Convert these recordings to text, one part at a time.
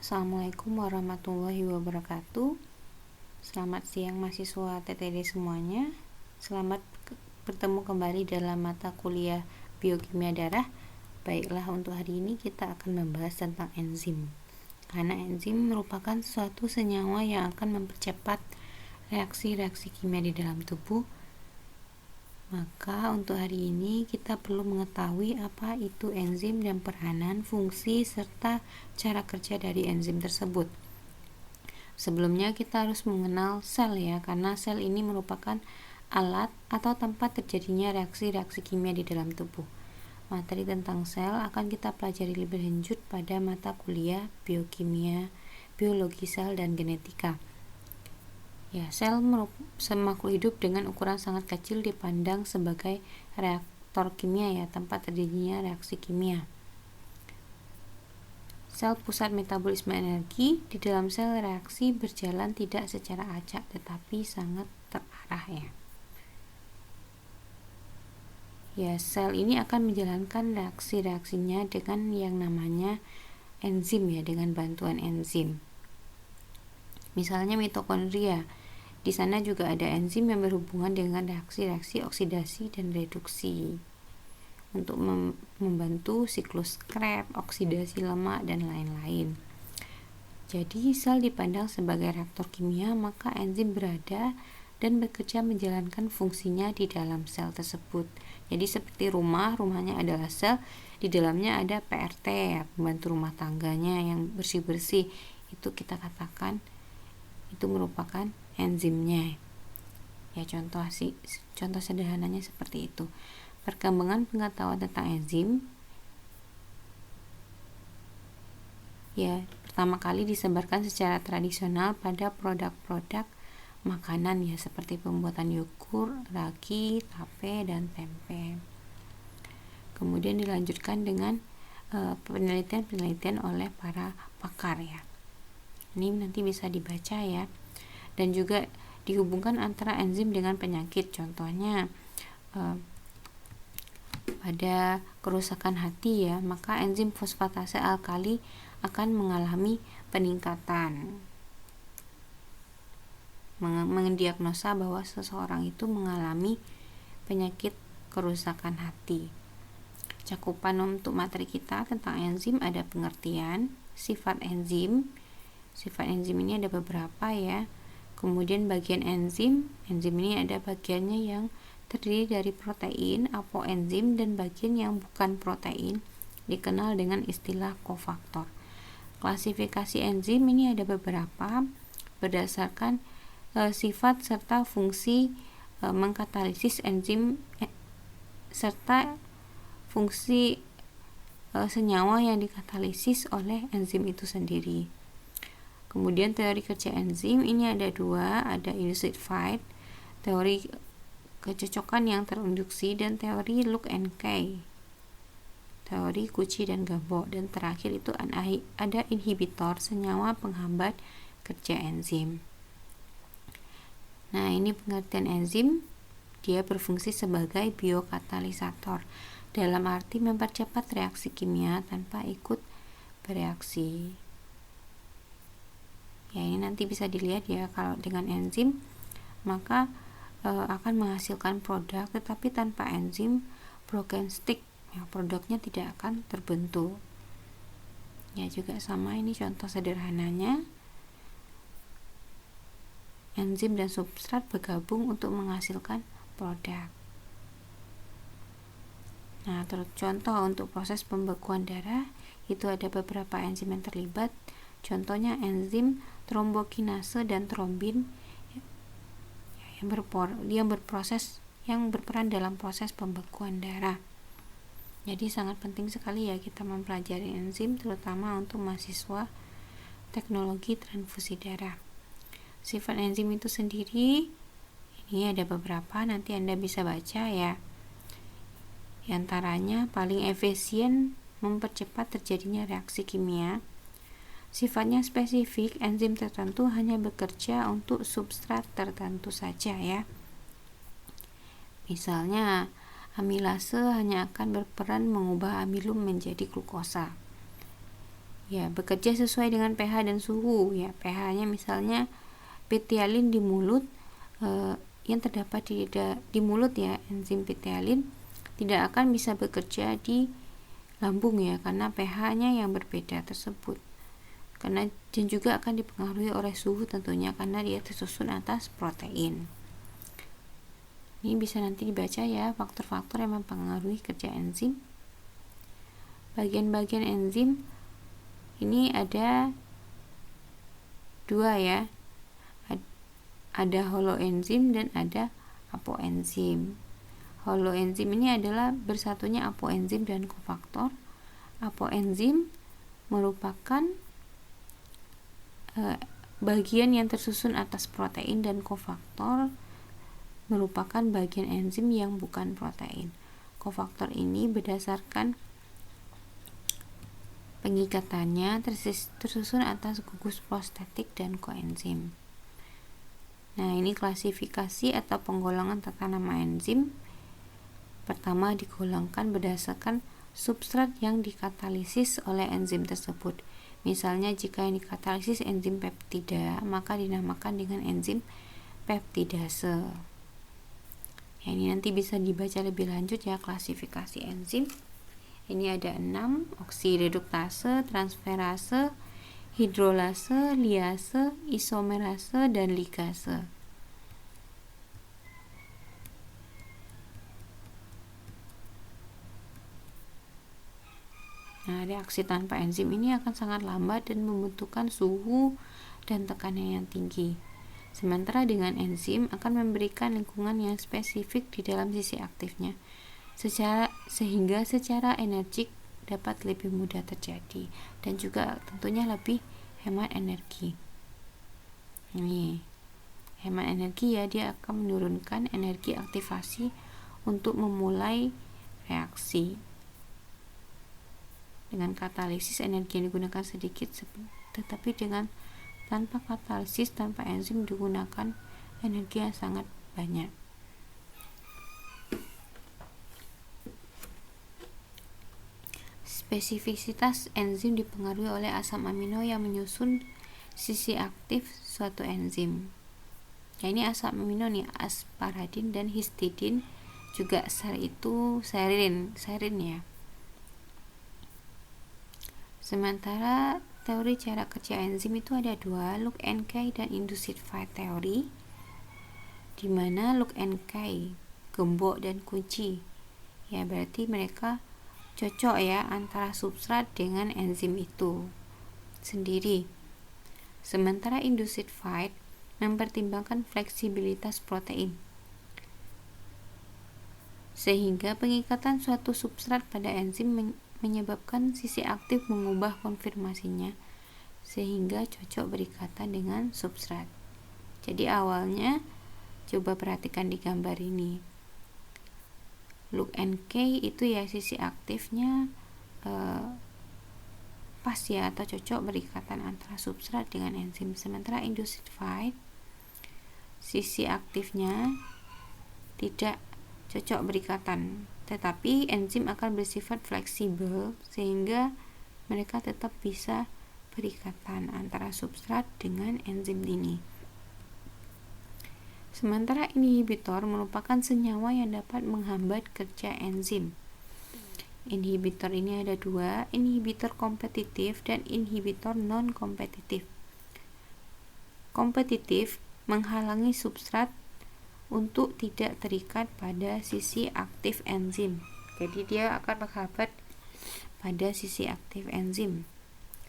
Assalamualaikum warahmatullahi wabarakatuh. Selamat siang mahasiswa TTD semuanya. Selamat bertemu kembali dalam mata kuliah biokimia darah. Baiklah, untuk hari ini kita akan membahas tentang enzim. Karena enzim merupakan suatu senyawa yang akan mempercepat reaksi-reaksi kimia di dalam tubuh. Maka untuk hari ini kita perlu mengetahui apa itu enzim dan peranan, fungsi, serta cara kerja dari enzim tersebut. Sebelumnya kita harus mengenal sel ya, karena sel ini merupakan alat atau tempat terjadinya reaksi-reaksi kimia di dalam tubuh. Materi tentang sel akan kita pelajari lebih lanjut pada mata kuliah biokimia, biologi sel, dan genetika. Ya, sel makhluk hidup dengan ukuran sangat kecil dipandang sebagai reaktor kimia ya, tempat terjadinya reaksi kimia. Sel pusat metabolisme energi. Di dalam sel reaksi berjalan tidak secara acak tetapi sangat terarah ya. Ya, sel ini akan menjalankan reaksi-reaksinya dengan yang namanya enzim ya, dengan bantuan enzim. Misalnya mitokondria. Di sana juga ada enzim yang berhubungan dengan reaksi-reaksi oksidasi dan reduksi untuk membantu siklus Krebs, oksidasi lemak, dan lain-lain. Jadi sel dipandang sebagai reaktor kimia, maka enzim berada dan bekerja menjalankan fungsinya di dalam sel tersebut. Jadi seperti rumahnya adalah sel, di dalamnya ada PRT ya, pembantu rumah tangganya yang bersih-bersih, itu kita katakan itu merupakan enzimnya ya. Contoh sederhananya seperti itu. Perkembangan pengetahuan tentang enzim ya, pertama kali disebarkan secara tradisional pada produk-produk makanan ya, seperti pembuatan yogurt, ragi, tape, dan tempe. Kemudian dilanjutkan dengan penelitian-penelitian oleh para pakar ya. Ini nanti bisa dibaca ya. Dan juga dihubungkan antara enzim dengan penyakit. Contohnya pada kerusakan hati ya, maka enzim fosfatase alkali akan mengalami peningkatan. Mendiagnosa bahwa seseorang itu mengalami penyakit kerusakan hati. Cakupan untuk materi kita tentang enzim ada pengertian, sifat enzim. Sifat enzim ini ada beberapa ya. Kemudian bagian enzim ini ada bagiannya yang terdiri dari protein, apoenzim, dan bagian yang bukan protein dikenal dengan istilah kofaktor. Klasifikasi enzim ini ada beberapa berdasarkan sifat serta fungsi mengkatalisis enzim serta fungsi senyawa yang dikatalisis oleh enzim itu sendiri. Kemudian teori kerja enzim ini ada dua, ada induced fight, teori kecocokan yang terinduksi, dan teori Lock and Key, teori Cauchy dan Gabor. Dan terakhir itu ada inhibitor, senyawa penghambat kerja enzim. Nah, ini pengertian enzim. Dia berfungsi sebagai biokatalisator, dalam arti mempercepat reaksi kimia tanpa ikut bereaksi. Ya, ini nanti bisa dilihat ya, kalau dengan enzim maka akan menghasilkan produk, tetapi tanpa enzim broken stick ya, produknya tidak akan terbentuk. Ya, juga sama, ini contoh sederhananya. Enzim dan substrat bergabung untuk menghasilkan produk. Nah, contoh untuk proses pembekuan darah itu ada beberapa enzim yang terlibat. Contohnya enzim trombokinase dan trombin yang berperan dalam proses pembekuan darah. Jadi sangat penting sekali ya kita mempelajari enzim, terutama untuk mahasiswa teknologi transfusi darah. Sifat enzim itu sendiri ini ada beberapa, nanti Anda bisa baca ya. Di antaranya paling efisien mempercepat terjadinya reaksi kimia. Sifatnya spesifik, enzim tertentu hanya bekerja untuk substrat tertentu saja ya. Misalnya, amilase hanya akan berperan mengubah amilum menjadi glukosa. ya bekerja sesuai dengan pH dan suhu. Ya, pH-nya misalnya ptyalin di mulut, yang terdapat di mulut ya, enzim ptyalin tidak akan bisa bekerja di lambung ya, karena pH-nya yang berbeda tersebut. Dan juga akan dipengaruhi oleh suhu tentunya, karena dia tersusun atas protein. Ini bisa nanti dibaca ya, faktor-faktor yang mempengaruhi kerja enzim. Bagian-bagian enzim ini ada dua ya, ada holoenzim dan ada apoenzim. Holoenzim ini adalah bersatunya apoenzim dan kofaktor. Apoenzim merupakan bagian yang tersusun atas protein, dan kofaktor merupakan bagian enzim yang bukan protein. Kofaktor ini berdasarkan pengikatannya tersusun atas gugus prostetik dan koenzim. Nah, ini klasifikasi atau penggolongan tata nama enzim. Pertama, digolongkan berdasarkan substrat yang dikatalisis oleh enzim tersebut. Misalnya, jika yang dikatalisis enzim peptida, maka dinamakan dengan enzim peptidase. Ya, ini nanti bisa dibaca lebih lanjut ya, klasifikasi enzim. Ini ada 6, oksireduktase, transferase, hidrolase, liase, isomerase, dan ligase. Nah, reaksi tanpa enzim ini akan sangat lambat dan membutuhkan suhu dan tekanan yang tinggi. Sementara dengan enzim akan memberikan lingkungan yang spesifik di dalam sisi aktifnya, sehingga secara energik dapat lebih mudah terjadi dan juga tentunya lebih hemat energi. Ini hemat energi ya, dia akan menurunkan energi aktivasi untuk memulai reaksi. Dengan katalisis energi yang digunakan sedikit, tetapi tanpa katalisis, tanpa enzim digunakan energi yang sangat banyak. Spesifisitas enzim dipengaruhi oleh asam amino yang menyusun sisi aktif suatu enzim. Ya, ini asam amino nih, asparadin dan histidin, juga sel itu serin ya. Sementara teori cara kerja enzim itu ada dua, Luke and Kay dan induced fight teori, di mana Luke and Kay gembok dan kunci. Ya, berarti mereka cocok ya antara substrat dengan enzim itu sendiri. Sementara induced fight mempertimbangkan fleksibilitas protein, sehingga pengikatan suatu substrat pada enzim menyebabkan sisi aktif mengubah konfirmasinya sehingga cocok berikatan dengan substrat. Jadi awalnya coba perhatikan di gambar ini, Luke and Kay itu ya sisi aktifnya pas ya atau cocok berikatan antara substrat dengan enzim. Sementara induced fight sisi aktifnya tidak cocok berikatan, tetapi enzim akan bersifat fleksibel sehingga mereka tetap bisa berikatan antara substrat dengan enzim ini. Sementara inhibitor merupakan senyawa yang dapat menghambat kerja enzim. Inhibitor ini ada dua, inhibitor kompetitif dan inhibitor non-kompetitif. Kompetitif menghalangi substrat untuk tidak terikat pada sisi aktif enzim. Jadi dia akan menghambat pada sisi aktif enzim.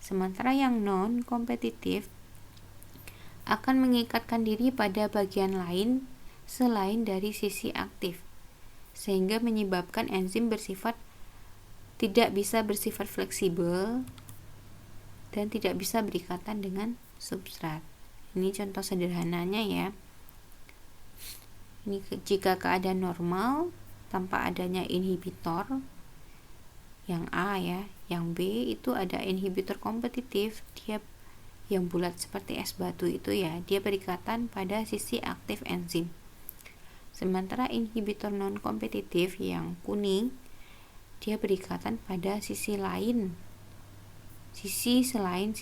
Sementara yang non-kompetitif akan mengikatkan diri pada bagian lain selain dari sisi aktif, sehingga menyebabkan enzim tidak bisa bersifat fleksibel dan tidak bisa berikatan dengan substrat. Ini contoh sederhananya ya. Ini jika keadaan normal tanpa adanya inhibitor, yang A ya, yang B itu ada inhibitor kompetitif, dia yang bulat seperti es batu itu ya, dia berikatan pada sisi aktif enzim. Sementara inhibitor non kompetitif yang kuning, dia berikatan pada sisi lain sisi selain